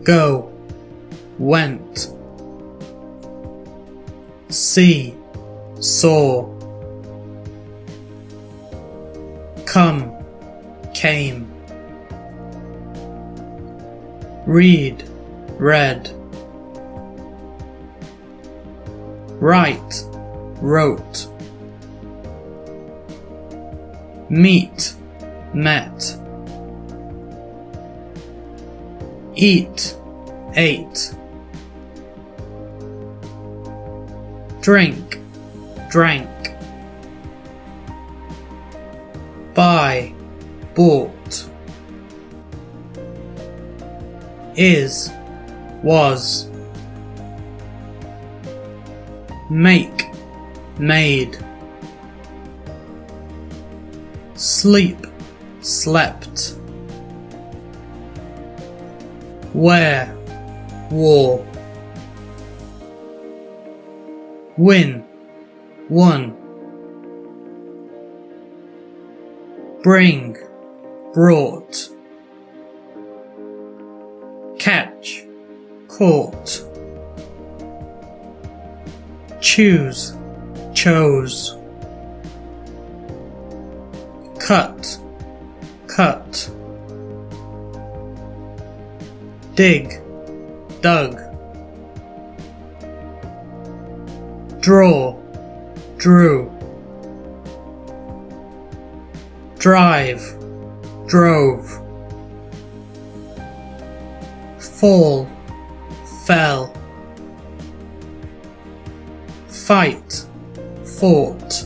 go, went. See, saw. Come, came. Read, read. Write, wrote. Meet, met. Eat, ate. Drink, drank. Buy, bought. Is, was. Make, made. Sleep, slept. Wear, wore. Win, won. Bring, brought. Catch, caught. Choose, chose. Cut, cut. Dig, dug. Draw, drew. Drive, drove. Fall, fell. Fight, fought.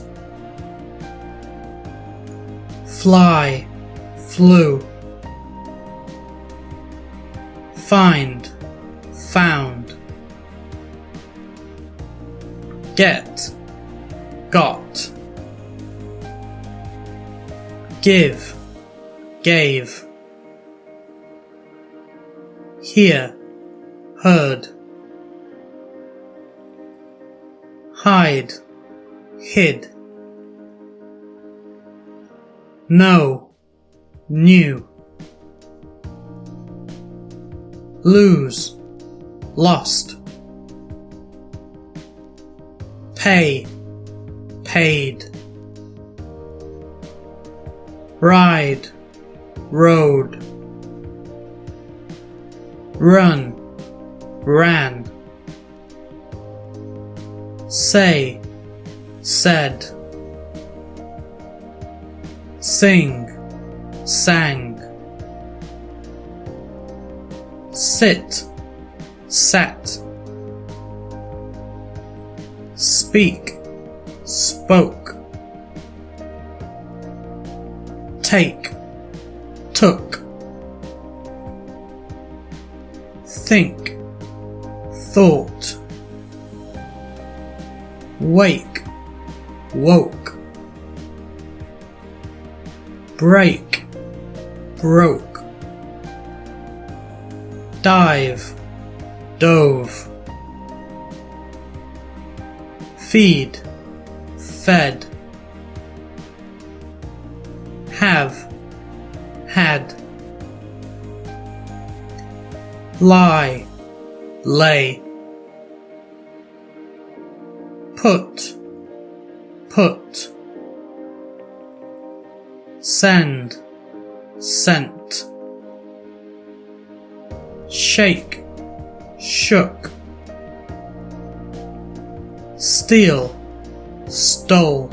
Fly, flew. Find, found. Get, got. Give, gave. Hear, heard. Hide, hid. Know, knew. Lose, lost. Pay, paid. Ride, rode. Run, ran. Say, said. Sing, sang. Sit, sat. Speak, spoke. Take, took. Think, thought. Wake, woke. Break, broke. Dive, dove. Feed, fed. Have, had. Lie, lay. Put, put. Send, sent. Shake, shook. Steal, stole.